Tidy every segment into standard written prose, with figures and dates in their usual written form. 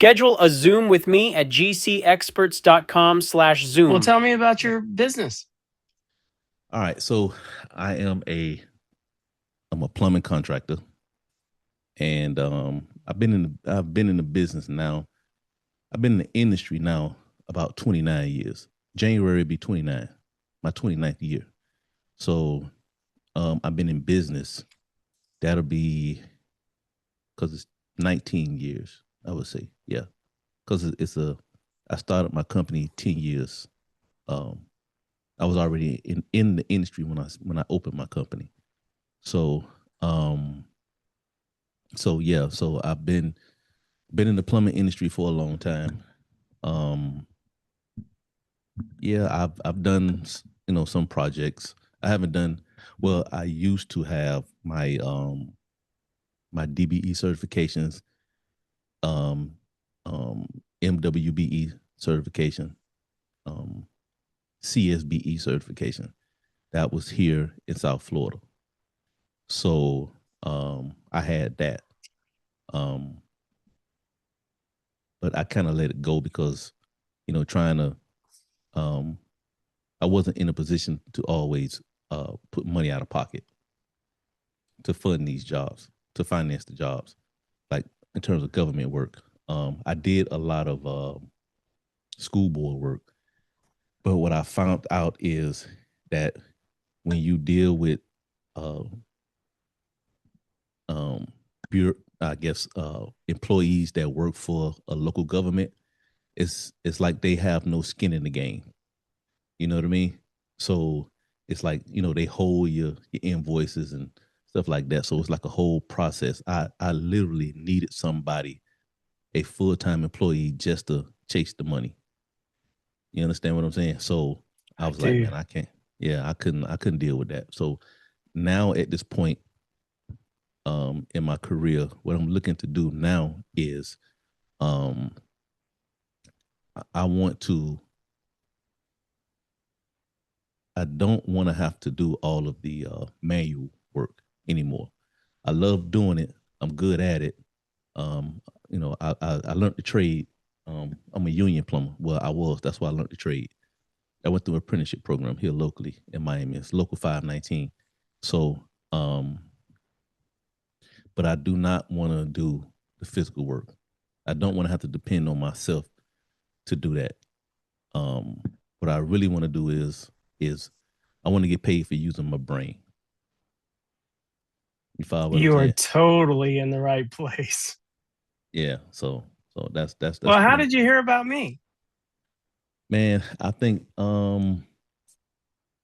Schedule a Zoom with me at GCExperts.com/Zoom. Well, tell me about your business. All right, so I am I'm a plumbing contractor, and I've been in the business now. I've been in the industry now about 29 years. January will be 29, my 29th year. So I've been in business. That'll be because it's 19 years, I would say. Yeah, because I started my company 10 years. I was already in the industry when I opened my company. So so I've been in the plumbing industry for a long time. Um, yeah, I've done some projects. I haven't done well. I used to have my DBE certifications, um, um, MWBE certification, um, CSBE certification. That was here in South Florida. So I had that. Um, but I kind of let it go because, trying to, um, I wasn't in a position to always put money out of pocket to fund these jobs, to finance the jobs, like in terms of government work. I did a lot of school board work, but what I found out is that when you deal with, uh, um, I guess, employees that work for a local government, it's like they have no skin in the game. You know what I mean? So it's like, they hold your invoices and stuff like that. So it's like a whole process. I literally needed somebody, a full time employee, just to chase the money. You understand what I'm saying? So I was like, man, I can't. Yeah, I couldn't deal with that. So now at this point, in my career, what I'm looking to do now is, um, I want to. I don't want to have to do all of the manual work anymore. I love doing it. I'm good at it. I learned the trade. I'm a union plumber. Well, I was. That's why I learned the trade. I went through an apprenticeship program here locally in Miami. It's Local 519. So, but I do not want to do the physical work. I don't want to have to depend on myself to do that. What I really want to do is I want to get paid for using my brain. You follow what I'm You are saying? totally in the right place. Yeah. So that's Well, how pretty did you hear about me? man. I think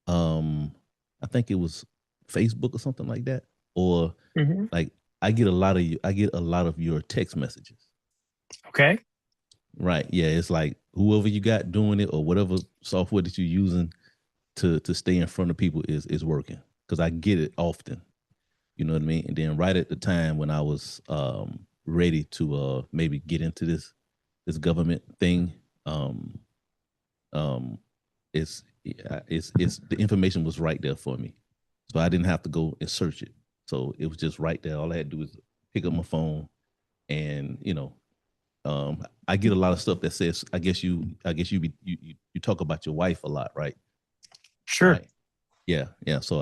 it was Facebook or something like that, or Mhm. like I get a lot of your text messages. Okay. Right. Yeah. It's like whoever you got doing it or whatever software that you're using to stay in front of people is working because I get it often. You know what I mean? And then right at the time when I was ready to maybe get into this government thing, um, um, it's the information was right there for me, so I didn't have to go and search it. So it was just right there. All I had to do was pick up my phone, and I get a lot of stuff that says, I guess you talk about your wife a lot, right? Sure. Right. Yeah, yeah. So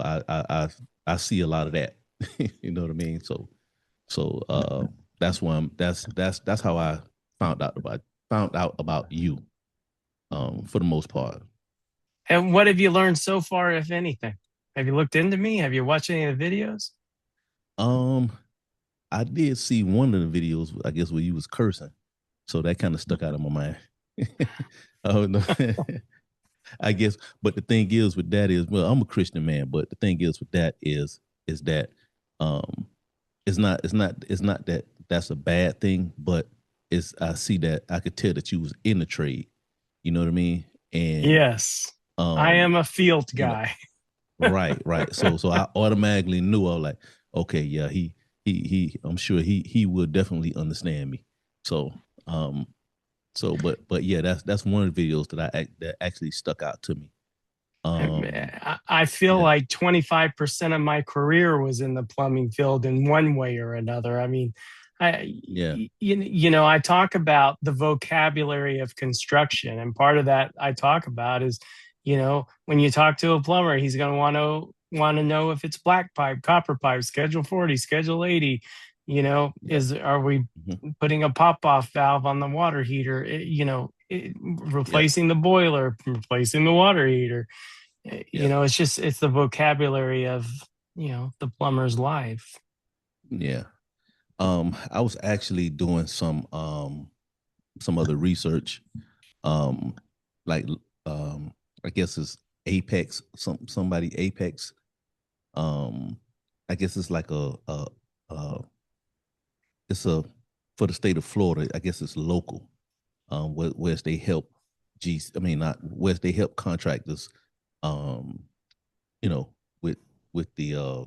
I see a lot of that. You know what I mean? So that's why that's how I found out about you, for the most part. And what have you learned so far, if anything? Have you looked into me? Have you watched any of the videos? Um, I did see one of the videos, I guess, where you was cursing, so that kind of stuck out of my mind. I don't know. I guess, but the thing is with that is, well, I'm a Christian man, but the thing is with that is that um it's not that that's a bad thing, but it's I see that I could tell that you was in the trade. You know what I mean? And Yes. I um, am a field you know, guy. right. So I automatically knew. I was like, okay, yeah, he I'm sure he would definitely understand me. So um but yeah, that's one of the videos that actually stuck out to me. Um I feel yeah. like 25% of my career was in the plumbing field in one way or another. I mean, Yeah. I talk about the vocabulary of construction, and part of that I talk about is, when you talk to a plumber, he's going to want to know if it's black pipe, copper pipe, Schedule 40, Schedule 80. Yeah. Are we Hmm. putting a pop-off valve on the water heater? Yeah. Replacing the boiler, replacing the water heater. Yeah. It's the vocabulary of the plumber's life. Yeah. I was actually doing some other research. Um, like I guess it's Apex, somebody Apex. Um, I guess it's like a it's a for the state of Florida. I guess it's local. Whereas they help I mean not whereas they help contractors. Um, you know, with the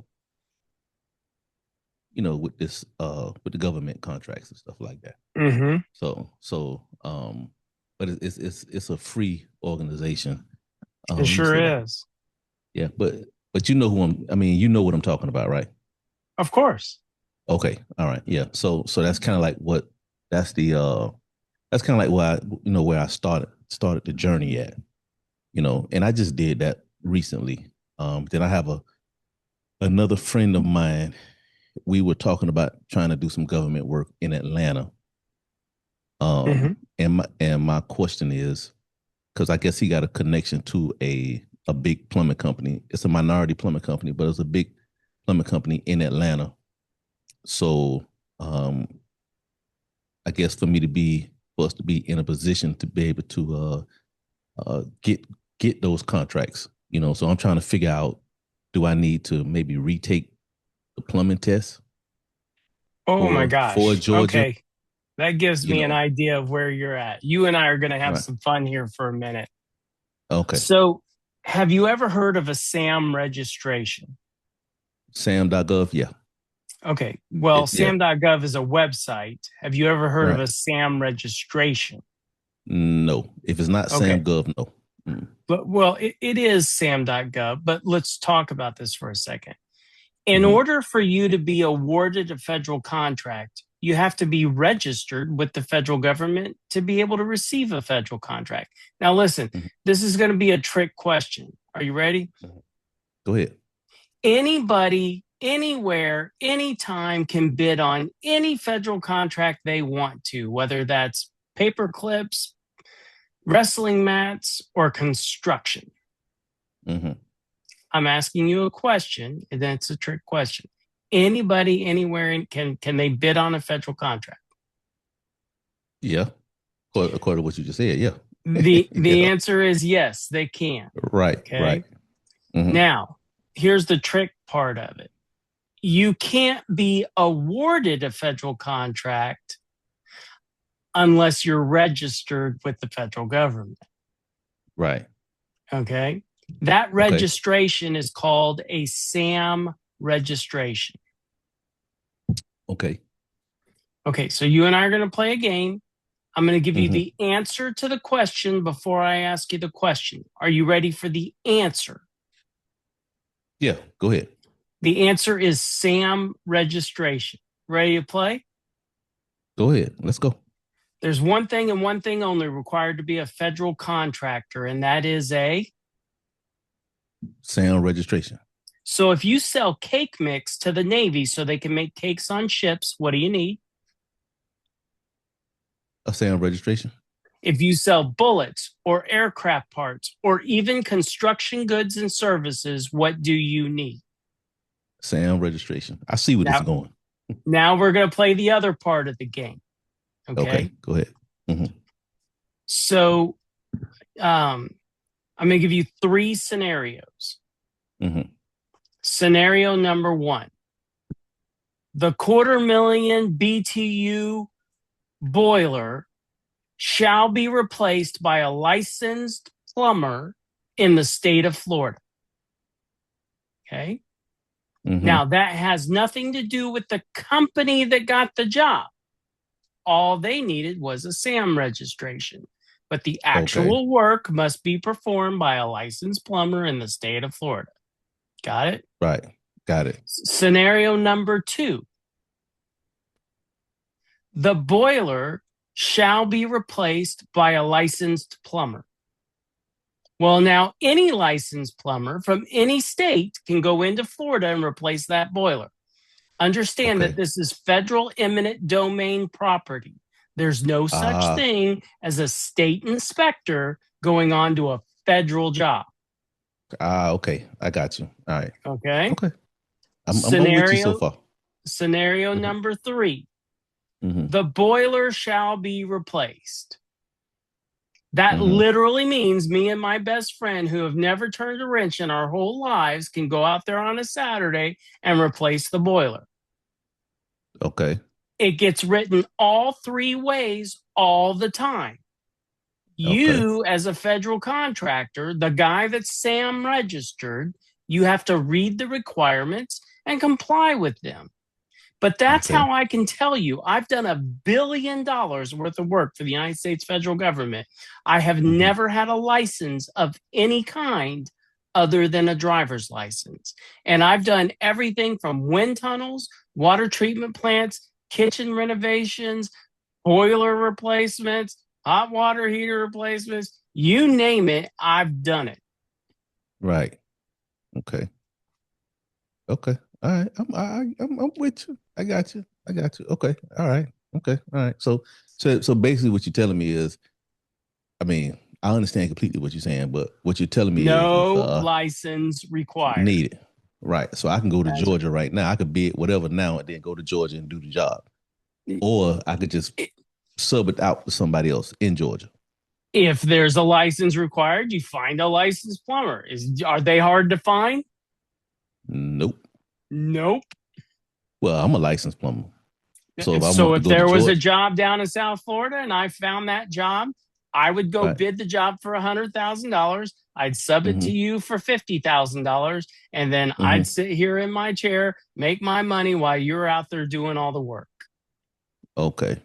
with this with the government contracts and stuff like that. Mm-hmm. So but it's a free organization. It Let me see that. sure is. Yeah, but you know who I mean, you know what I'm talking about, right? Of course. Okay. All right. Yeah. So that's kind of like that's the that's kind of like where I started the journey at, and I just did that recently. Then I have another friend of mine. We were talking about trying to do some government work in Atlanta. Mm-hmm. And my question is, because I guess he got a connection to a big plumbing company. It's a minority plumbing company, but it's a big plumbing company in Atlanta. So I guess for us to be in a position to be able to get those contracts, So I'm trying to figure out, do I need to maybe retake the plumbing test Oh my for gosh. Georgia? Okay. That gives You me an know, idea of where you're at. You and I are going to have right? some fun here for a minute. Okay. So, have you ever heard of a SAM registration? Sam.gov, yeah, Okay. Well, yeah, sam.gov is a website. Have you ever heard of right. a SAM registration? No, if it's not Okay. Sam.gov, no. Mm. It is sam.gov, but let's talk about this for a second. In Mm-hmm. order for you to be awarded a federal contract, you have to be registered with the federal government to be able to receive a federal contract. Now, listen, Mm-hmm. this is going to be a trick question. Are you ready? Mm-hmm. Go ahead. Anybody, anywhere, anytime can bid on any federal contract they want to, whether that's paper clips, wrestling mats, or construction. Mm-hmm. I'm asking you a question, and that's a trick question. Anybody, anywhere, can they bid on a federal contract? Yeah, according to what you just said, yeah. The Yeah, answer is yes, they can. right, Okay. right. Mm-hmm. Now, here's the trick part of it. You can't be awarded a federal contract unless you're registered with the federal government. Right. Okay. That Okay. registration is called a SAM registration. Okay. Okay. So you and I are going to play a game. I'm going to give you Mm-hmm. the answer to the question before I ask you the question. Are you ready for the answer? Yeah, go ahead. The answer is SAM registration. Ready to play? Go ahead. Let's go. There's one thing and one thing only required to be a federal contractor, and that is Sound registration. So if you sell cake mix to the Navy so they can make cakes on ships, what do you need? A sound registration. If you sell bullets or aircraft parts or even construction goods and services, what do you need? Sound registration. I see where this is going. Now we're going to play the other part of the game. Okay. Go ahead. Mm-hmm. So I'm going to give you 3 scenarios. Mm-hmm. Scenario number 1, the 250,000 BTU boiler shall be replaced by a licensed plumber in the state of Florida. Okay. Mm-hmm. Now, that has nothing to do with the company that got the job. All they needed was a SAM registration, but the actual work must be performed by a licensed plumber in the state of Florida. Got it? Right. Got it. Scenario number 2. The boiler shall be replaced by a licensed plumber. Well, now any licensed plumber from any state can go into Florida and replace that boiler. Understand that this is federal eminent domain property. There's no such thing as a state inspector going on to a federal job. Okay. I got you. All right. Okay. Okay. I'm with you so far. Scenario number 3. The boiler shall be replaced. That literally means me and my best friend who have never turned a wrench in our whole lives can go out there on a Saturday and replace the boiler. Okay. It gets written all 3 ways all the time. You, as a federal contractor, the guy that's SAM registered, you have to read the requirements and comply with them. But that's how I can tell you I've done $1 billion worth of work for the United States federal government. I have never had a license of any kind other than a driver's license. And I've done everything from wind tunnels, water treatment plants, kitchen renovations, boiler replacements, hot water heater replacements, you name it, I've done it. Right. Okay. Okay. All right. I'm with you. I got you. Okay. All right. Okay. All right. So basically what you're telling me is, I mean, I understand completely what you're saying, but what you're telling me no is license required. Needed. Right. So I can go to Georgia right now. I could bid whatever now and then go to Georgia and do the job. Or I could just sub it out to somebody else in Georgia. If there's a license required, you find a licensed plumber. Are they hard to find? Nope. Well, I'm a licensed plumber. So if there was a job down in South Florida and I found that job, I would go bid the job for $100,000. I'd sub it to you for $50,000. And then I'd sit here in my chair, make my money while you're out there doing all the work. Okay.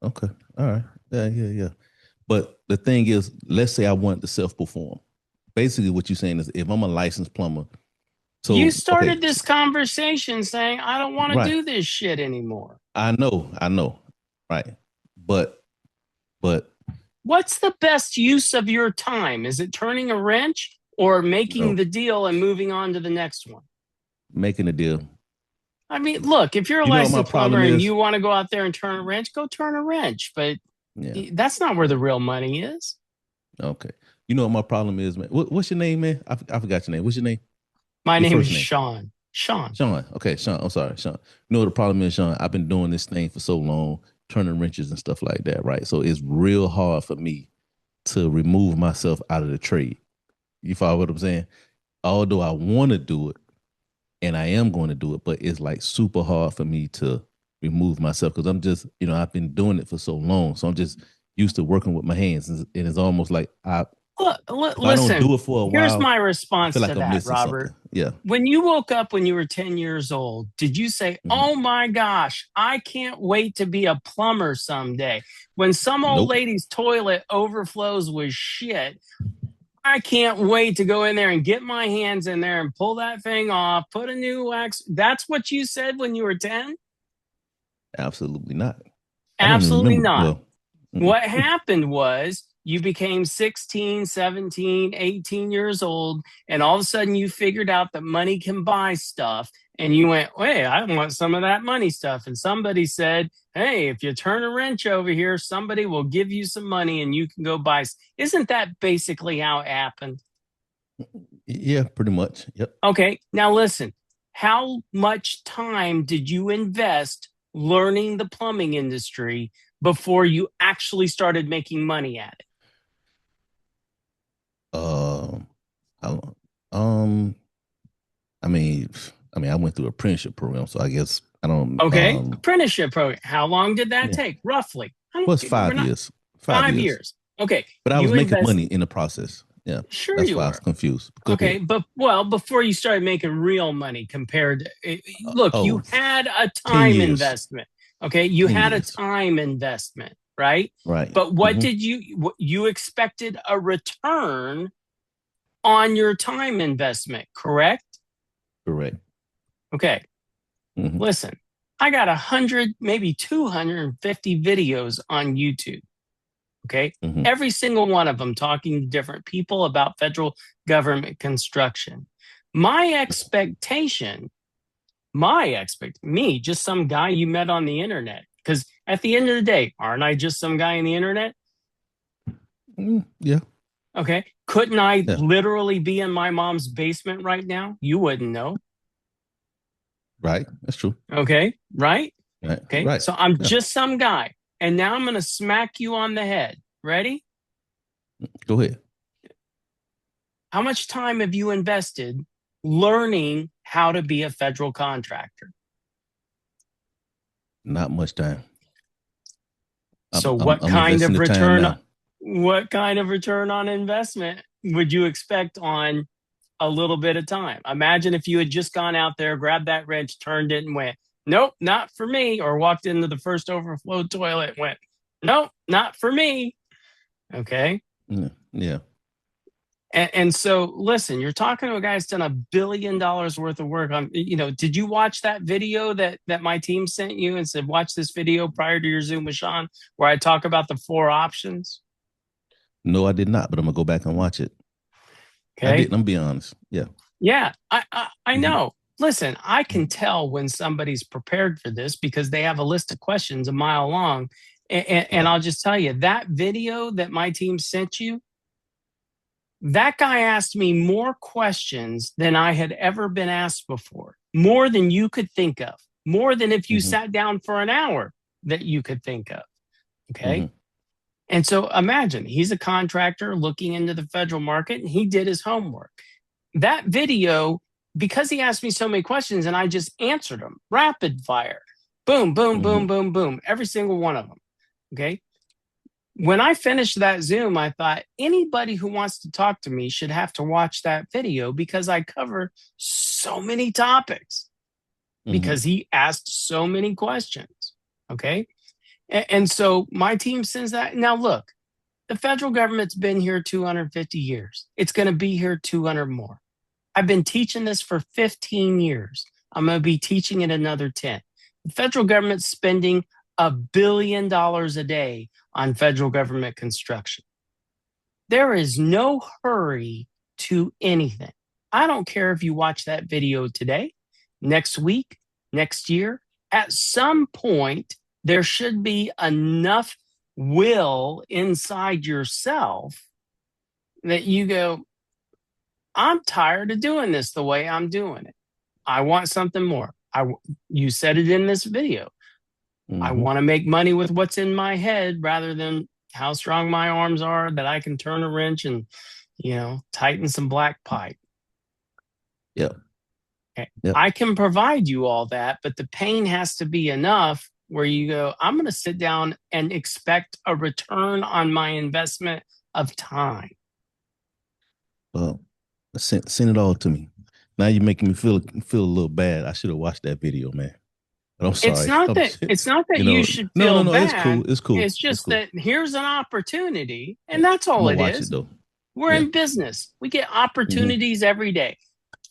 All right. Yeah. But the thing is, let's say I want to self-perform. Basically what you're saying is if I'm a licensed plumber. So you started this conversation saying, I don't want to do this shit anymore. I know. Right. But what's the best use of your time? Is it turning a wrench or making the deal and moving on to the next one? Making a deal. I mean, look, if you're a licensed plumber and you want to go out there and turn a wrench, go turn a wrench. But that's not where the real money is. Okay. You know what my problem is, man? What's your name, man? I forgot your name. What's your name? My name is Sean. Sean. Okay, Sean. I'm sorry, Sean. You know what the problem is, Sean? I've been doing this thing for so long, turning wrenches and stuff like that, right? So it's real hard for me to remove myself out of the trade. You follow what I'm saying? Although I want to do it, and I am going to do it, but it's like super hard for me to remove myself because I'm just, I've been doing it for so long. So I'm just used to working with my hands. And it's almost like listen, I don't do it for a while. Here's my response to like that, Robert. Something. Yeah. When you woke up when you were 10 years old, did you say, oh my gosh, I can't wait to be a plumber someday? When some old lady's toilet overflows with shit, I can't wait to go in there and get my hands in there and pull that thing off, put a new wax. That's what you said when you were 10? Absolutely not. Absolutely not. Well, what happened was you became 16, 17, 18 years old, and all of a sudden you figured out that money can buy stuff. And you went, hey, I want some of that money stuff. And somebody said, hey, if you turn a wrench over here, somebody will give you some money and you can go buy. Isn't that basically how it happened? Yeah, pretty much. Yep. Okay. Now listen, how much time did you invest learning the plumbing industry before you actually started making money at it? I went through an apprenticeship program, so I guess I don't. Okay, apprenticeship program. How long did that take, roughly? Well, it's 5 years. 5 years. Okay, but I was making money in the process. Yeah, sure, that's you why were. I was confused. Okay, but before you started making real money, compared to you had a time investment. Okay, you had a time investment, right? Right. But what did you expected a return on your time investment, correct? Correct. Okay. Listen, I got 100, maybe 250 videos on YouTube. Okay. Mhm. Every single one of them talking to different people about federal government construction. My expectation, me, just some guy you met on the internet. Because at the end of the day, aren't I just some guy on the internet? Yeah. Okay. Couldn't I Yeah. literally be in my mom's basement right now? You wouldn't know. Right. That's true. Okay. Right. Right. Okay. Right. So I'm Yeah. just some guy. And now I'm going to smack you on the head. Ready? Go ahead. How much time have you invested learning how to be a federal contractor? Not much time. So I'm investing the time now. what kind of return on investment would you expect on a little bit of time? Imagine if you had just gone out there, grabbed that wrench, turned it and went, nope, not for me. Or walked into the first overflow toilet and went, nope, not for me. Okay. Yeah. And so, listen, you're talking to a guy that's done $1 billion worth of work on, did you watch that video that my team sent you and said, watch this video prior to your Zoom with Sean, where I talk about the 4 options? No, I did not, but I'm gonna go back and watch it. Okay. I didn't. I'm being honest. Yeah. Yeah, I Mhm. know. Listen, I can tell when somebody's prepared for this because they have a list of questions a mile long. And I'll just tell you, that video that my team sent you, that guy asked me more questions than I had ever been asked before, more than you could think of, more than if you Mhm. sat down for an hour that you could think of. Okay. Mhm. And so imagine he's a contractor looking into the federal market and he did his homework. That video, because he asked me so many questions and I just answered them rapid fire, boom, boom, boom, Mhm. boom, boom, every single one of them. Okay. When I finished that Zoom, I thought anybody who wants to talk to me should have to watch that video because I cover so many topics because Mhm. he asked so many questions. Okay. And so my team sends that. Now, look, the federal government's been here 250 years. It's going to be here 200 more. I've been teaching this for 15 years. I'm going to be teaching it another 10. The federal government's spending $1 billion a day on federal government construction. There is no hurry to anything. I don't care if you watch that video today, next week, next year. At some point, there should be enough will inside yourself that you go, I'm tired of doing this the way I'm doing it. I want something more. You said it in this video. I Mhm. want to make money with what's in my head rather than how strong my arms are that I can turn a wrench and, tighten some black pipe. Yeah. Okay. Yep. I can provide you all that, but the pain has to be enough where you go, I'm going to sit down and expect a return on my investment of time. Well, send it all to me. Now you're making me feel a little bad. I should have watched that video, man. But I'm sorry. It's not that you should No. feel It's bad. cool. It's cool. It's just that here's an opportunity, and Yeah. that's I'm all gonna it watch is. it though. We're Yeah. in business. We get Mhm. opportunities every day.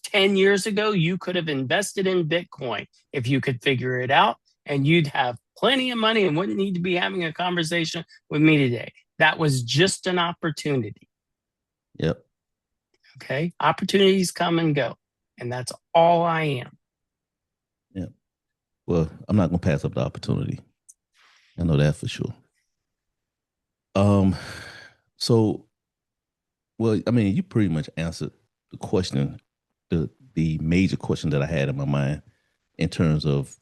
10 years ago, you could have invested in Bitcoin if you could figure it out, and you'd have plenty of money and wouldn't need to be having a conversation with me today. That was just an opportunity. Yep. Okay. Opportunities come and go, and that's all I am. Yeah. Well, I'm not gonna pass up the opportunity. I know that for sure. So, well, I mean, you pretty much answered the question, the major question that I had in my mind in terms of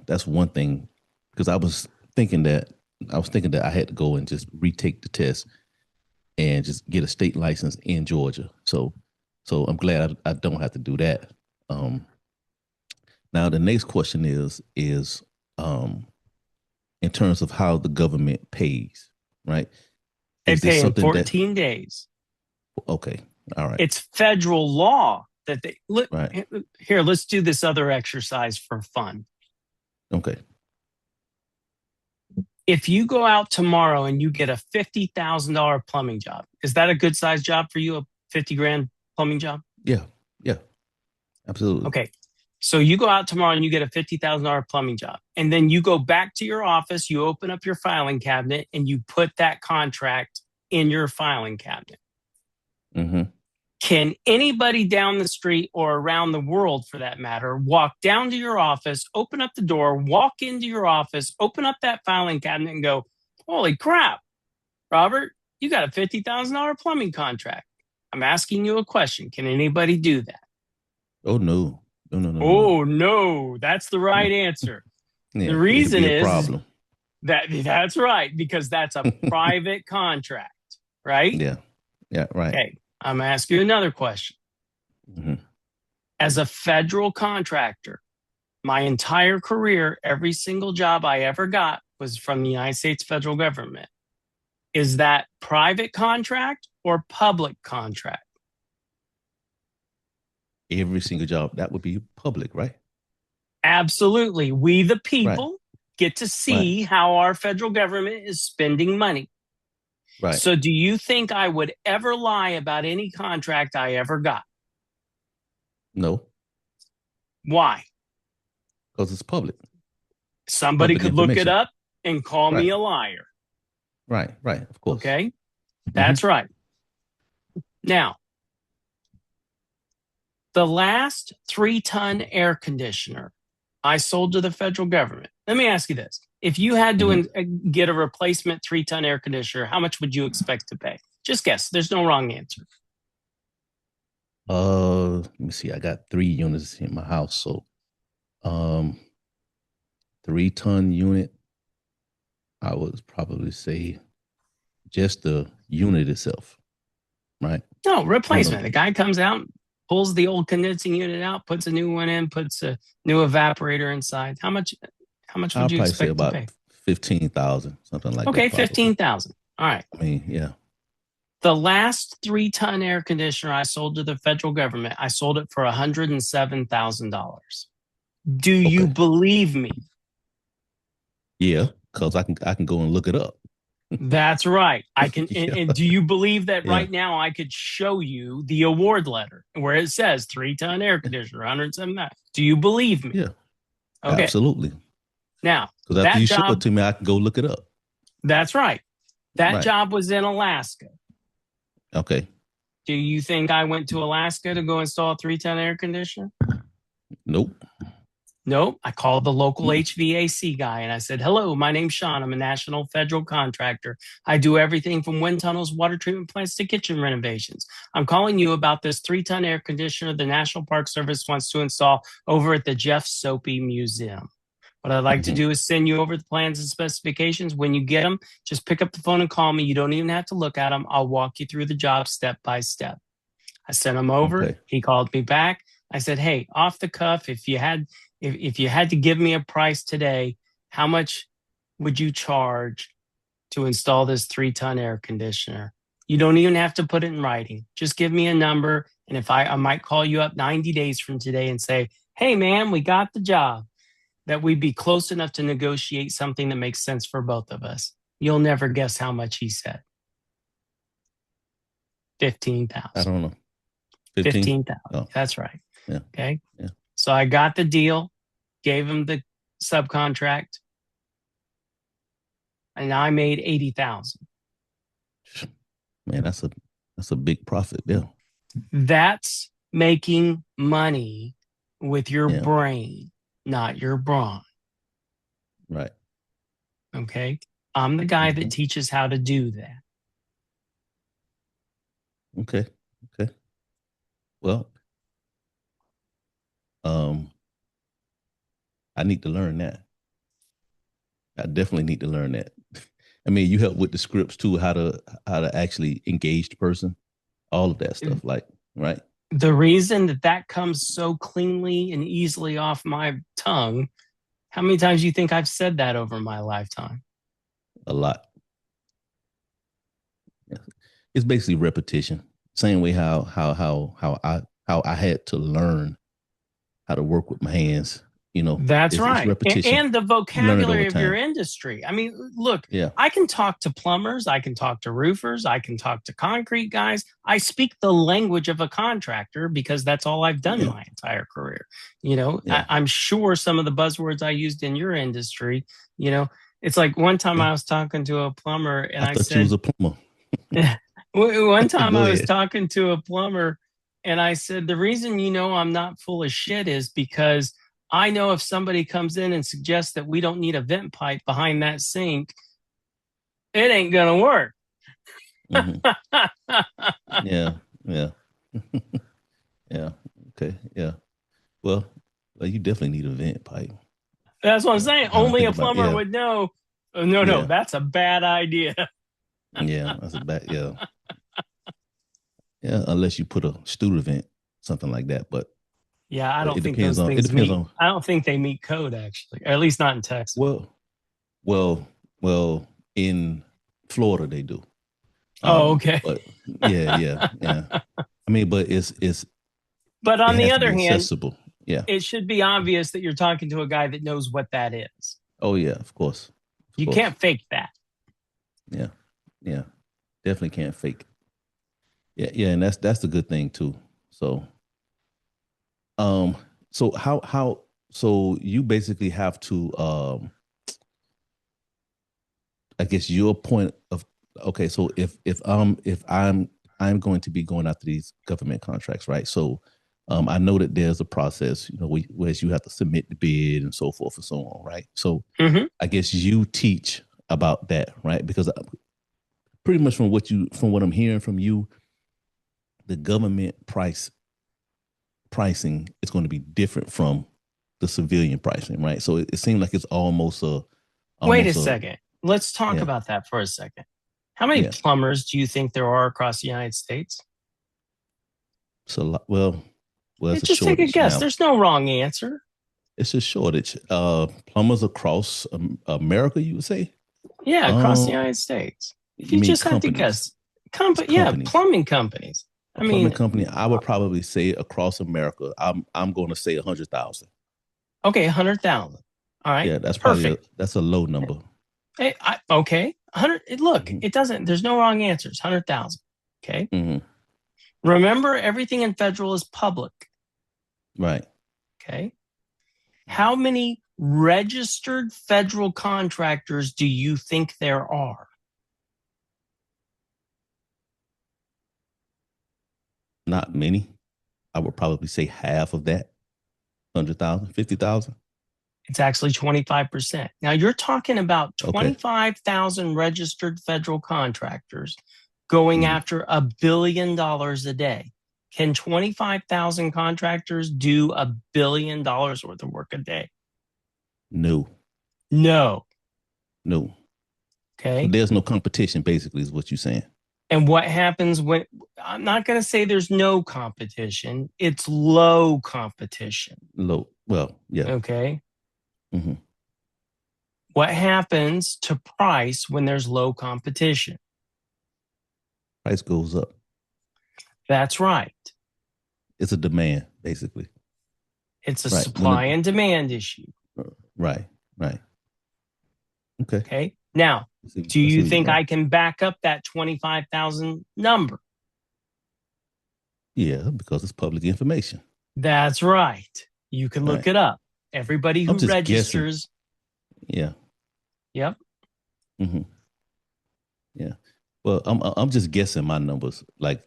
that's one thing, because I was thinking that I had to go and just retake the test and just get a state license in Georgia. So I'm glad I don't have to do that. Now the next question is in terms of how the government pays, right? They Is this pay in something 14 days. Okay, all right, It's federal law that they look right, here. Let's do this other exercise for fun. okay. If you go out tomorrow and you get a $50,000 plumbing job, is that a good size job for you? A 50 grand plumbing job? Yeah, absolutely. Okay. So you go out tomorrow and you get a $50,000 plumbing job. And then you go back to your office, you open up your filing cabinet, and you put that contract in your filing cabinet. Mm-hmm. Can anybody down the street or around the world, for that matter, walk down to your office, open up the door, walk into your office, open up that filing cabinet and go, holy crap, Robert, you got a $50,000 plumbing contract. I'm asking you a question. Can anybody do that? Oh, no. No. Oh, no, that's the right answer. Yeah, The reason it'd be a is problem. that's right, because that's a private contract, right? Yeah, right. Okay, I'm going to ask you another question. Mm-hmm. As a federal contractor, my entire career, every single job I ever got was from the United States federal government. Is that private contract or public contract? Every single job, that would be public, right? Absolutely. We, the people, Right. get to see how our federal government is spending money. Right. So do you think I would ever lie about any contract I ever got? No, Why? because it's public. Somebody Public could look it information. up and call me Right. a liar. Right, of course. Okay? That's right. Now, the last 3-ton air conditioner I sold to the federal government. Let me ask you this. If you had to get a replacement 3-ton air conditioner, how much would you expect to pay? Just guess. There's no wrong answer. Let me see. I got 3 units in my house. So 3-ton unit, I would probably say just the unit itself, right? No, replacement. The guy comes out, pulls the old condensing unit out, puts a new one in, puts a new evaporator inside. How much would you expect to pay? 15,000, something like that. Okay, 15,000. All right. I mean, yeah. The last 3-ton air conditioner I sold to the federal government, I sold it for $107,000. Do you believe me? Yeah, because I can go and look it up. That's right. I can. Yeah. And do you believe that Yeah. right now I could show you the award letter where it says 3-ton air conditioner, 107,000? Do you believe me? Yeah, Okay. absolutely. Now, Because after that you show job, it to me, I can go look it up. that's right. That Right. job was in Alaska. Okay. Do you think I went to Alaska to go install a 3-ton air conditioner? Nope. Nope. I called the local HVAC guy and I said, hello, my name's Sean. I'm a national federal contractor. I do everything from wind tunnels, water treatment plants to kitchen renovations. I'm calling you about this 3-ton air conditioner the National Park Service wants to install over at the Jeff Soapy Museum. What I'd like to do is send you over the plans and specifications. When you get them, just pick up the phone and call me. You don't even have to look at them. I'll walk you through the job step by step. I sent him over. Okay. He called me back. I said, hey, off the cuff, if you had to give me a price today, how much would you charge to install this 3-ton air conditioner? You don't even have to put it in writing. Just give me a number. And if I might call you up 90 days from today and say, hey, man, we got the job. That we'd be close enough to negotiate something that makes sense for both of us. You'll never guess how much he said. 15,000. I don't know. 15,000. Oh. That's right. Yeah. Okay. Yeah. So I got the deal, gave him the subcontract, and I made 80,000. Man, that's a big profit there. That's making money with your Yeah. brain, not your brawn. Right. Okay. I'm the guy that teaches how to do that. Okay. Well, I need to learn that. I definitely need to learn that. I mean, you help with the scripts too, how to actually engage the person, all of that stuff, like, right? The reason that comes so cleanly and easily off my tongue, how many times do you think I've said that over my lifetime? A lot. Yeah. It's basically repetition. Same way how I had to learn how to work with my hands, You know, That's it's right. repetition. And the You learn it over vocabulary of your time. industry. I mean, look, Yeah. I can talk to plumbers, I can talk to roofers, I can talk to concrete guys. I speak the language of a contractor because that's all I've done Yeah. my entire career. You know, Yeah. I'm sure some of the buzzwords I used in your industry, you know, it's like one time I was talking to a plumber and I I thought you was said, a plumber. one time Go I was ahead. talking to a plumber and I said, the reason you know I'm not full of shit is because I know if somebody comes in and suggests that we don't need a vent pipe behind that sink, it ain't going to work. Mhm. Yeah. Yeah. Yeah. Okay. Yeah. Well, you definitely need a vent pipe. That's what I'm saying. Now I Only think a about plumber would know. Oh, no, Yeah. that's a bad idea. Yeah. That's a bad. Yeah. Yeah. Unless you put a student vent, something like that. But Yeah, I don't it think depends those on. It things depends meet. on. I don't think they meet code actually, or at least not in Texas. Well. In Florida they do. Oh, okay. But yeah. I mean, but it But on the has to other be hand, accessible. Yeah. it should be obvious that you're talking to a guy that knows what that is. Oh yeah. Of course. You can't fake that. Yeah. Yeah. Definitely can't fake. Yeah, and that's the good thing too. So, so how so you basically have to I guess your point of okay, so if I'm going to be going after these government contracts, right? So I know that there's a process, you know, where you have to submit the bid and so forth and so on, right? So I guess you teach about that, right? Because pretty much from what I'm hearing from you, the government pricing is going to be different from the civilian pricing, right? So it seems like it's almost a Wait a second. Let's talk Yeah. about that for a second. How many Yeah. plumbers do you think there are across the United States? So well, it's a Just take a shortage guess. now. There's no wrong answer. It's a shortage. Plumbers across America, you would say? Yeah, across the United States. If you mean just had to companies? guess, yeah, Companies. plumbing companies. A plumbing company, I would probably say across America, I'm going to say 100,000. Okay, 100,000. All right. Yeah, that's perfect. that's a low number. Hey, okay, 100. Look, it doesn't. There's no wrong answers. 100,000. Okay. Mhm. Remember, everything in federal is public. Right. Okay. How many registered federal contractors do you think there are? Not many. I would probably say half of that. 100,000, 50,000. It's actually 25%. Now you're talking about Okay. 25,000 registered federal contractors going after $1 billion a day. Can 25,000 contractors do $1 billion worth of work a day? No. Okay. So there's no competition, basically, is what you're saying. And what happens when I'm not going to say there's no competition, it's low competition. Low. Well, yeah. Okay. Mm-hmm. What happens to price when there's low competition? Price goes up. That's right. It's a demand, basically. It's a supply and demand issue. Right. Okay. Now, do you think I can back up that 25,000 number? Yeah, because it's public information. That's right. You can look it up. Everybody who registers. Guessing. Yeah. Yep. Mm-hmm. Yeah. Well, I'm just guessing my numbers. Like,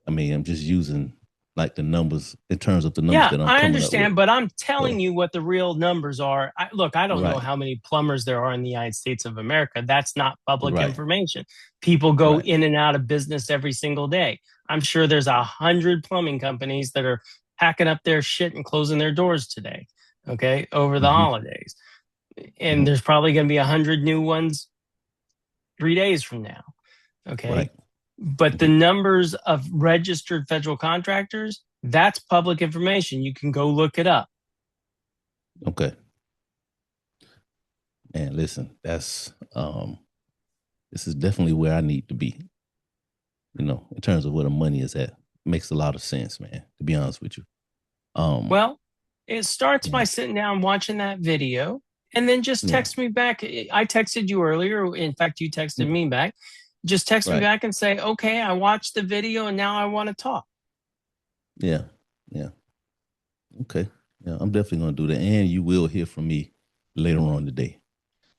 I mean, I'm just using like the numbers in terms of the numbers that I'm coming I understand, up with. but I'm telling you what the real numbers are. I don't know Right. how many plumbers there are in the United States of America. That's not public information. People go in and out of business every single day. I'm sure there's 100 plumbing companies that are packing up their shit and closing their doors today, okay, over the holidays. And there's probably going to be 100 new ones 3 days from now, okay? Right. But the numbers of registered federal contractors, that's public information. You can go look it up. Okay. Man, listen, that's this is definitely where I need to be. You know, in terms of where the money is at. Makes a lot of sense, man, to be honest with you. Well, It starts Yeah. by sitting down, watching that video, and then just Yeah. text me back. I texted you earlier. In fact, you texted me back. Just text me Right. back and say, okay, I watched the video and now I want to talk. Yeah. Yeah. Okay. Yeah, I'm definitely going to do that. And you will hear from me later on today.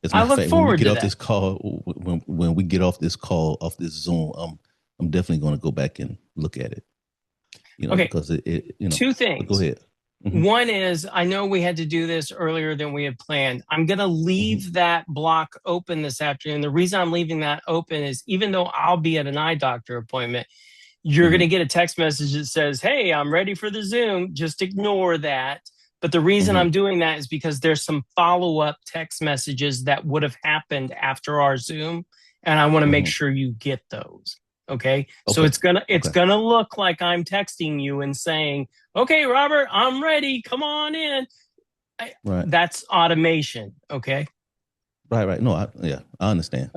As a I matter of look fact, when we forward get to off that. this call, when we get off this call, off this Zoom, I'm definitely going to go back and look at it. Okay, Because it two but go things. ahead. Mm-hmm. One is I know we had to do this earlier than we had planned. I'm going to leave that block open this afternoon. The reason I'm leaving that open is even though I'll be at an eye doctor appointment, you're going to get a text message that says, hey, I'm ready for the Zoom. Just ignore that. But the reason I'm doing that is because there's some follow-up text messages that would have happened after our Zoom. And I want to make sure you get those. Okay. So it's gonna look like I'm texting you and saying, okay, Robert, I'm ready. Come on in. Right. That's automation. Okay. Right. No, I understand.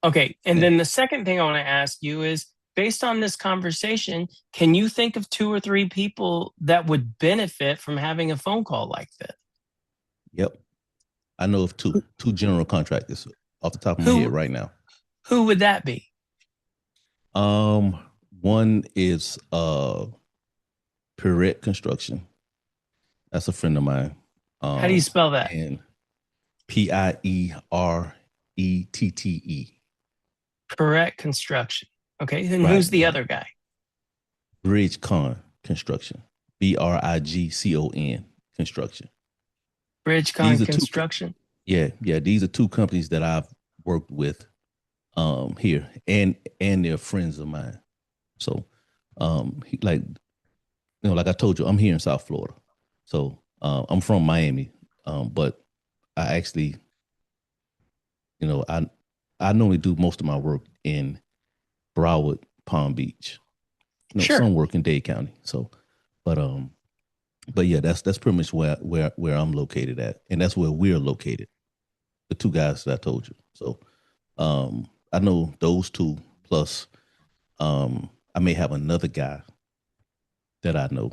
Okay. And then the second thing I want to ask you is, based on this conversation, can you think of 2 or 3 people that would benefit from having a phone call like this? Yep. I know of two general contractors off the top of my head right now. Who would that be? One is Pirette Construction. That's a friend of mine. How do you spell that? And Pierette. Pirette Construction. Okay. Then who's the other guy? Bridgecon Construction. Brigcon Construction. Bridgecon Construction. Yeah. These are 2 companies that I've worked with here, and they're friends of mine. So, like I told you, I'm here in South Florida. So I'm from Miami, but I actually, I normally do most of my work in Broward, Palm Beach. Some work in Dade County. So, but yeah, that's pretty much where I'm located at, and that's where we're located. The 2 guys that I told you. So, I know those 2 plus, I may have another guy that I know,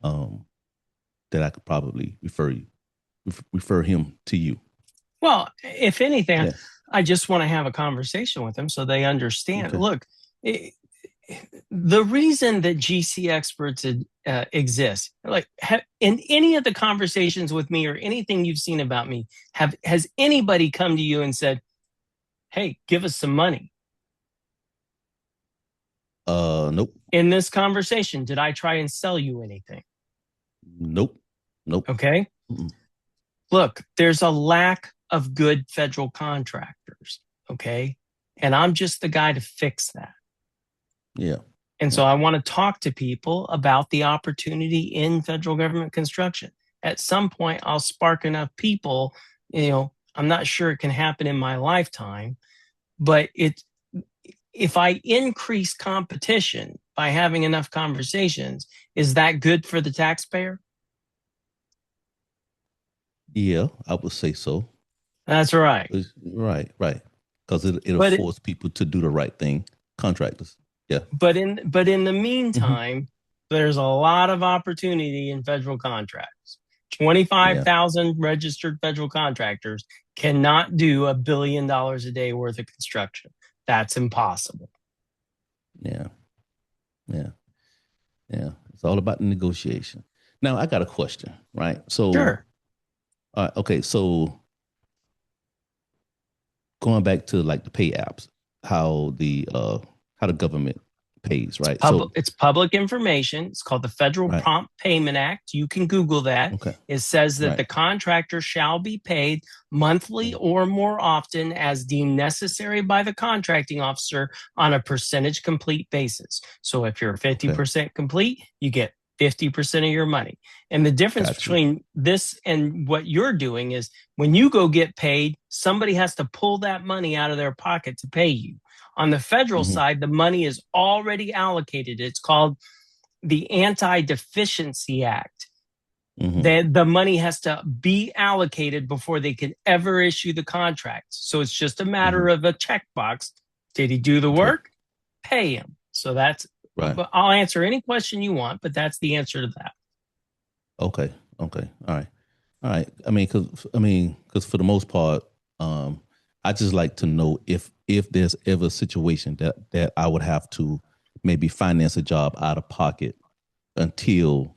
that I could probably refer him to you. Well, if anything, I just want to have a conversation with them so they understand. Okay. Look, the reason that GCExperts exists, like in any of the conversations with me or anything you've seen about me, has anybody come to you and said, hey, give us some money? Nope. In this conversation, did I try and sell you anything? Nope. Okay. Look, there's a lack of good federal contractors. Okay. And I'm just the guy to fix that. Yeah. And so I want to talk to people about the opportunity in federal government construction. At some point, I'll spark enough people, I'm not sure it can happen in my lifetime, but if I increase competition by having enough conversations, is that good for the taxpayer? Yeah, I would say so. That's right. Right. Because it'll force people to do the right thing. Contractors. Yeah. But in the meantime, there's a lot of opportunity in federal contracts. 25,000 registered federal contractors cannot do $1 billion a day worth of construction. That's impossible. Yeah. It's all about the negotiation. Now, I got a question, right? So, sure. Okay. So, going back to like the pay apps, how the government pays, right? It's public information. It's called the Federal Prompt Payment Act. You can Google that. Okay. It says that the contractor shall be paid monthly or more often as deemed necessary by the contracting officer on a percentage complete basis. So if you're 50% complete, you get 50% of your money. And the difference between this and what you're doing is when you go get paid, somebody has to pull that money out of their pocket to pay you. On the federal side, the money is already allocated. It's called the Anti-Deficiency Act. The money has to be allocated before they can ever issue the contract. So it's just a matter of a checkbox. Did he do the work? Pay him. So that's, I'll answer any question you want, but that's the answer to that. Okay. Okay. All right. All right. Because for the most part, I just like to know if there's ever a situation that I would have to maybe finance a job out of pocket until,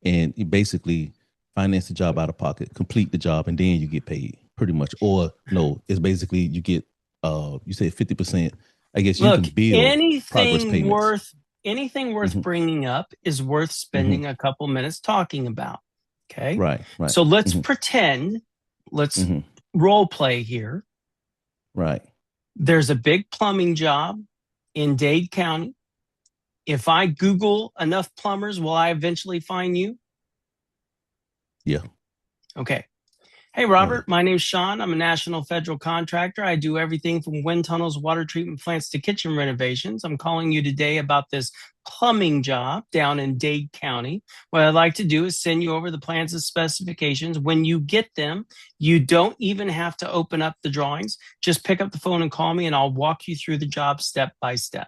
and you basically finance the job out of pocket, complete the job, and then you get paid pretty much. Or no, it's basically you get you say 50%. I guess you Look, can build progress payments. anything worth Hmm. bringing up is worth Hmm. spending a couple minutes talking about. Okay. Right. Right. So let's Hmm. pretend, let's Hmm. role play here. Right. There's a big plumbing job in Dade County. If I Google enough plumbers, will I eventually find you? Yeah. Okay. Hey, Go ahead. Robert, my name's Sean. I'm a national federal contractor. I do everything from wind tunnels, water treatment plants to kitchen renovations. I'm calling you today about this plumbing job down in Dade County. What I'd like to do is send you over the plans and specifications. When you get them, you don't even have to open up the drawings. Just pick up the phone and call me, and I'll walk you through the job step by step.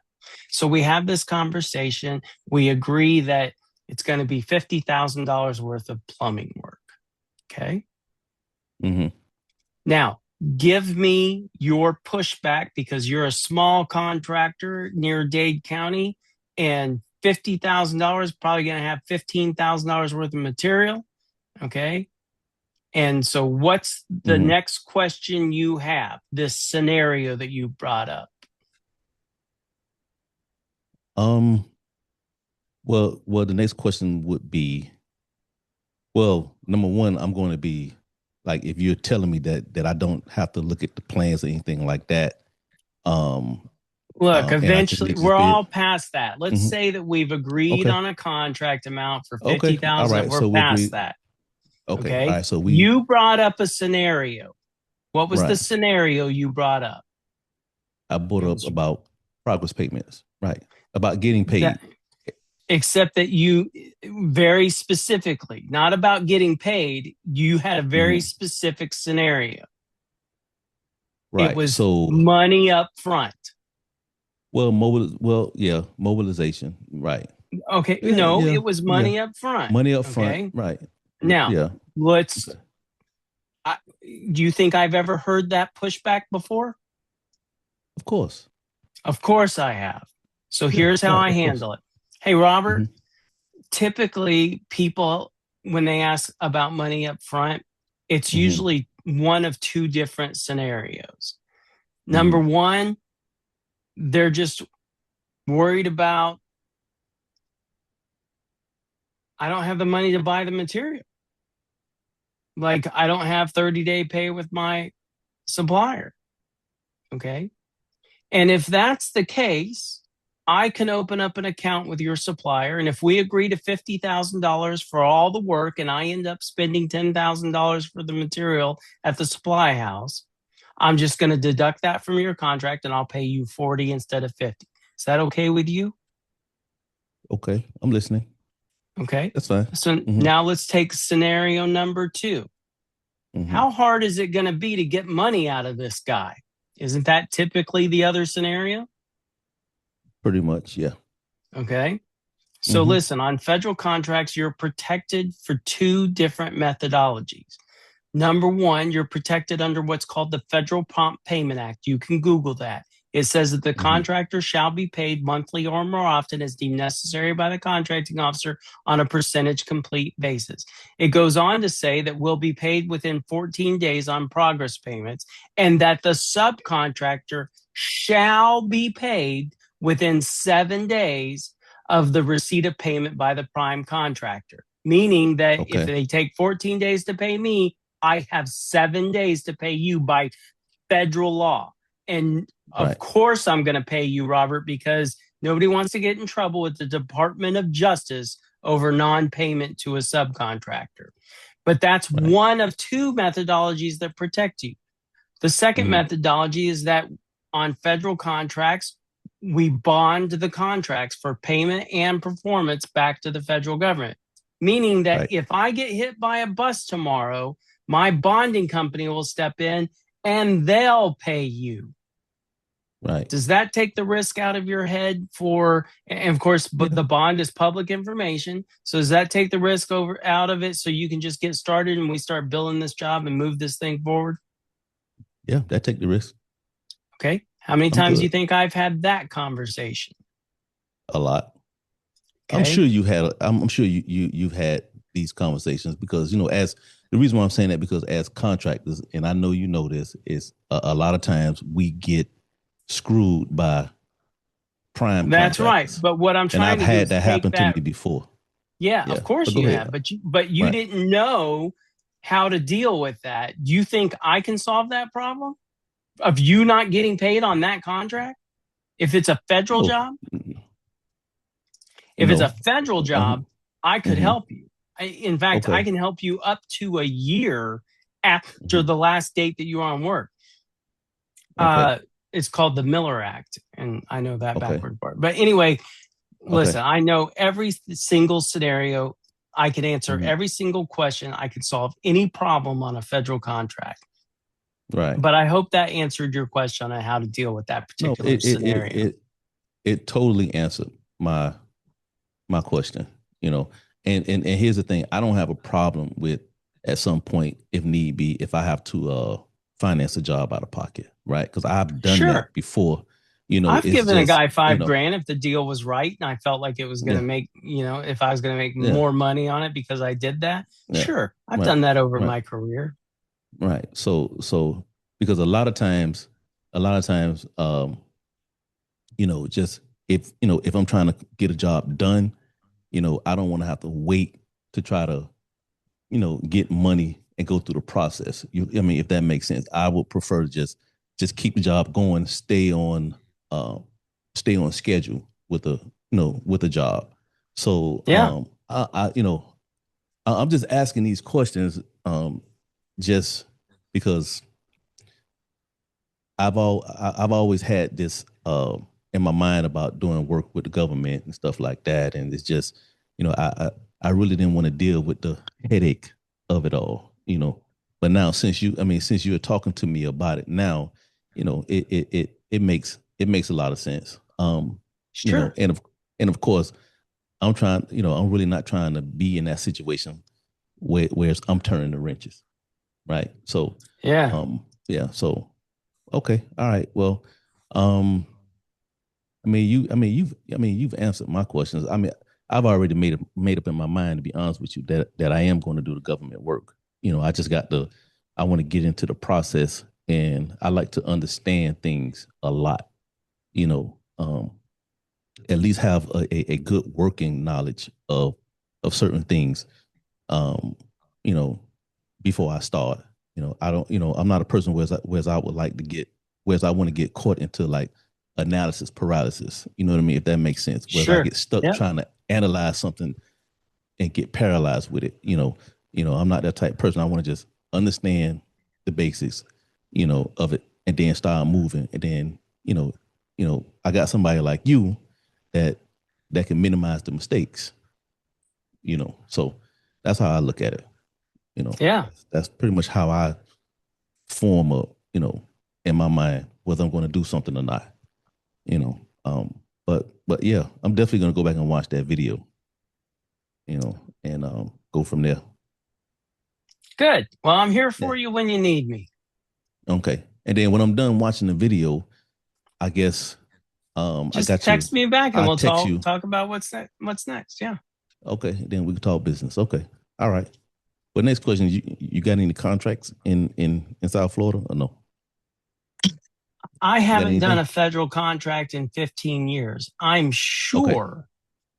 So we have this conversation. We agree that it's going to be $50,000 worth of plumbing work. Okay. Hmm. Now, give me your pushback because you're a small contractor near Dade County and $50,000 probably going to have $15,000 worth of material. Okay. And so, what's the Hmm. next question you have? This scenario that you brought up. Um. Well, the next question would be, well, number one, I'm going to be like, if you're telling me that I don't have to look at the plans or anything like that, um, Look, and I can eventually, get this we're bid. all past that. Let's Hmm. say that we've agreed Okay. on a contract amount for Okay. All 50,000. right. We're So we past agree. that. Okay. All Okay. right. So we You brought up a scenario. What was the right. scenario you brought up? I brought It up was about progress payments. Right. About getting that, paid. except that you very specifically, not about getting paid, you had a very Hmm. specific scenario. It Right. was So, money up front. yeah, mobilization. Right. Okay. Yeah. No, Yeah. it was Yeah. money up front. Money up front. Okay. Right. Now, Yeah. let's, Okay. do you think I've ever heard that pushback before? Of course. Of course I have. So Yeah. here's how Right. I Of course. handle it. Hey, Robert, Hmm. typically people, when they ask about money up front, it's Hmm. usually one of two different scenarios. Number Hmm. one, they're just worried about, I don't have the money to buy the material. Like, I don't have 30-day pay with my supplier. Okay. And if that's the case, I can open up an account with your supplier. And if we agree to $50,000 for all the work and I end up spending $10,000 for the material at the supply house, I'm just going to deduct that from your contract and I'll pay you 40 instead of 50. Is that okay with you? Okay. I'm listening. Okay. That's fine. So Hmm. now let's take scenario number two. Hmm. How hard is it going to be to get money out of this guy? Isn't that typically the other scenario? Pretty much. Yeah. Okay. So Hmm. listen, on federal contracts, you're protected for two different methodologies. Number one, you're protected under what's called the Federal Prompt Payment Act. You can Google that. It says that the Hmm. contractor shall be paid monthly or more often as deemed necessary by the contracting officer on a percentage complete basis. It goes on to say that we'll be paid within 14 days on progress payments and that the subcontractor shall be paid within 7 days of the receipt of payment by the prime contractor, meaning that if Okay. they take 14 days to pay me, I have 7 days to pay you by federal law. And of Right. course, I'm going to pay you, Robert, because nobody wants to get in trouble with the Department of Justice over non payment to a subcontractor. But that's Right. one of two methodologies that protect you. The second Hmm. methodology is that on federal contracts, we bond the contracts for payment and performance back to the federal government, meaning that Right. if I get hit by a bus tomorrow, my bonding company will step in and they'll pay you. Right. Does that take the risk out of your head for, and of course, but Yeah. the bond is public information. So does that take the risk out of it so you can just get started and we start billing this job and move this thing forward? Yeah, that take the risk. Okay. How many I'm times do you good. think I've had that conversation? A lot. I'm Okay. sure you had. I'm sure you've had these conversations because as the reason why I'm saying that because as contractors, and I know you know this, is a lot of times we get screwed by prime That's right. contractors, But what I'm and trying I've to do had is that take happen to that. me before. Yeah, of Yeah, course but go you ahead. have, but you Right. didn't know how to deal with that. Do you think I can solve that problem of you not getting paid on that contract if it's a federal No, job? If it's a no. federal job, I could Mm-hmm. help you. In fact, I Okay. can help you up to a year after Mm-hmm. the last date that you were on work. Okay. It's called the Miller Act, and I know that Okay. backward part. But anyway, Okay. listen, I know every single scenario. I could answer Mm-hmm. every single question. I could solve any problem on a federal contract. Right. But I hope that answered your question on how to deal with that No, particular scenario. it totally answered my question. You know, and here's the thing: I don't have a problem with at some point, if need be, if I have to finance a job out of pocket, right? Because I've done Sure. that before. I've It's given a just guy $5,000 if the deal was right and I felt like it was going to yeah, make, if I was going to make yeah, more money on it because I did that. yeah, Sure. I've right, done that over right, my career. right. So because a lot of times, just if I'm trying to get a job done, I don't want to have to wait to try to get money and go through the process. I mean, if that makes sense, I would prefer to just keep the job going, uh, stay on schedule with the job. So, Yeah. I'm just asking these questions, just because I've always had this in my mind about doing work with the government and stuff like that, and it's just I really didn't want to deal with the headache of it all, But now since you're talking to me about it now, it makes a lot of sense. Sure. And of course I'm really not trying to be in that situation where I'm turning the wrenches, right? So Yeah. yeah, so okay, all right. Well, um, you've answered my questions. I mean, I've already made up in my mind, to be honest with you, that I am going to do the government work. I want to get into the process, and I like to understand things a lot. You know, at least have a good working knowledge of certain things. Um, you know, before I start. I don't. I'm not a person whereas I would like to get whereas I want to get caught into like analysis paralysis. You know what I mean? If that makes sense. Whereas I Sure. get stuck Yeah. trying to analyze something and get paralyzed with it. I'm not that type of person. I want to just understand the basics, of it, and then start moving. And then, I got somebody like you that can minimize the mistakes. So that's how I look at it. Yeah. That's pretty much how I form a, in my mind whether I'm going to do something or not. You know, but yeah, I'm definitely going to go back and watch that video. And go from there. Good. Well, I'm here Yeah. for you when you need me. Okay. And then when I'm done watching the video, I guess I Just got you. text me back and I we'll text you. talk about what's next. Yeah. Okay. Then we can talk business. Okay. All right. But next question, you got any contracts in South Florida or no? I You got haven't done anything? a federal contract in 15 years. I'm Okay. sure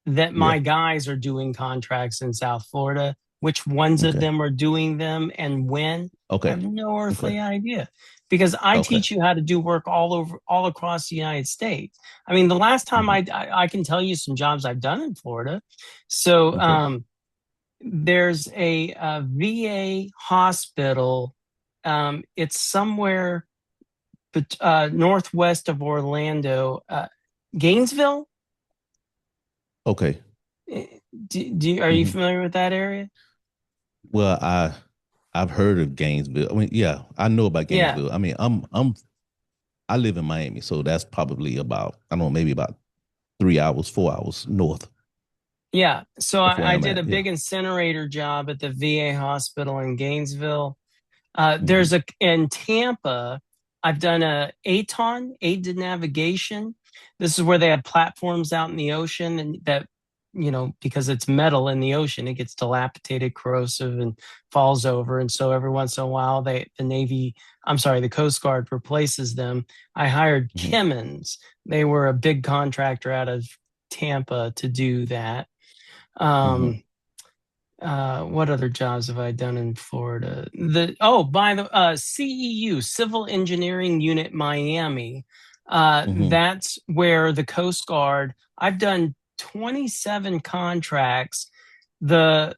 that Yeah. my guys are doing contracts in South Florida. Which ones of Okay. them are doing them and when? I Okay. have no Okay. earthly idea because I Okay. teach you how to do work all across the United States. I mean, the last time Mhm. I can tell you some jobs I've done in Florida. So Okay. there's a VA hospital. It's somewhere northwest of Orlando, Gainesville. Okay. Are you Mhm. familiar with that area? Well, I've heard of Gainesville. I mean, yeah, I know about Yeah. Gainesville. I mean, I live in Miami, so that's probably about, I don't know, maybe about 3 hours, 4 hours north Yeah. So of where I I'm did at. a Yeah. big incinerator job at the VA hospital in Gainesville. Mm-hmm. In Tampa, I've done a ATON, aid to navigation. This is where they have platforms out in the ocean and that, because it's metal in the ocean, it gets dilapidated, corrosive, and falls over. And so every once in a while, the Coast Guard replaces them. I hired Mm-hmm. Kimmons. They were a big contractor out of Tampa to do that. Mm-hmm. Um, what other jobs have I done in Florida? By the CEU, Civil Engineering Unit Miami. Mm-hmm. That's where the Coast Guard. I've done 27 contracts. The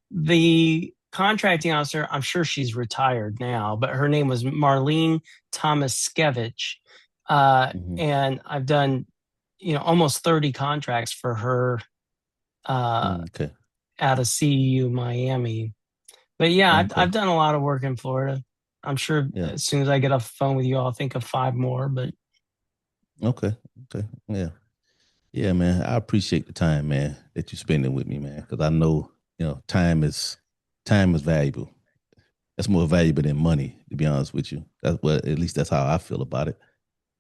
contracting officer, I'm sure she's retired now, but her name was Marlene Tomaskevich. Mm-hmm. And I've done, almost 30 contracts for her Okay. out of CEU Miami. But yeah, Okay. I've done a lot of work in Florida. I'm sure Yeah. as soon as I get off the phone with you, I'll think of 5 more. But Okay. Okay. Yeah. Yeah, man. I appreciate the time, man, that you're spending with me, man. Because I know, time is valuable. That's more valuable than money, to be honest with you. That's what, at least that's how I feel about it.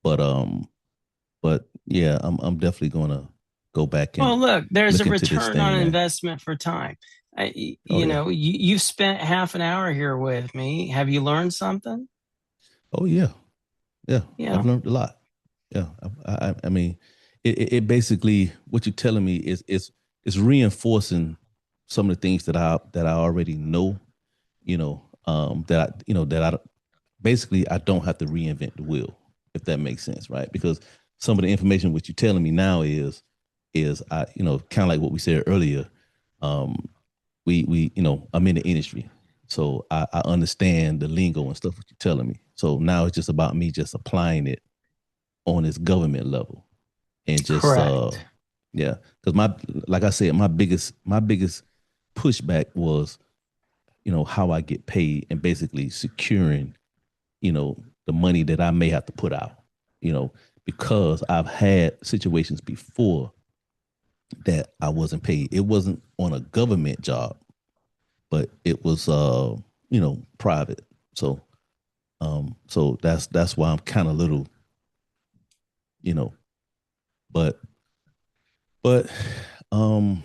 But yeah, I'm definitely gonna go back well, and look, there's a look into this return on thing, man. investment for time. Oh yeah. You've spent half an hour here with me. Have you learned something? Oh yeah. Yeah. I've Yeah. learned a lot. Yeah. I mean, it basically, what you're telling me is reinforcing some of the things that I already know. That I basically I don't have to reinvent the wheel, if that makes sense, right? Because some of the information what you're telling me now is I, kind of like what we said earlier. Um, I'm in the industry, so I understand the lingo and stuff what you're telling me. So now it's just about me just applying it on this government level and just Correct. yeah, because like I said, my biggest pushback was how I get paid and basically securing the money that I may have to put out, you know, because I've had situations before that I wasn't paid. It wasn't on a government job, but it was private. So that's why I'm kind of little, you know, but but um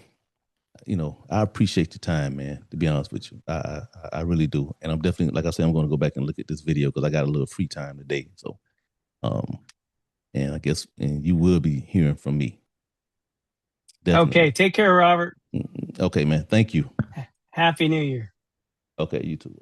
I appreciate your time, man. To be honest with you, I really do, and I'm definitely, like I said, I'm going to go back and look at this video because I got a little free time today. So, um, and I guess and you will be hearing from me Okay. definitely. Take care, Robert. Okay, man. Thank you. Happy New Year. Okay, you too.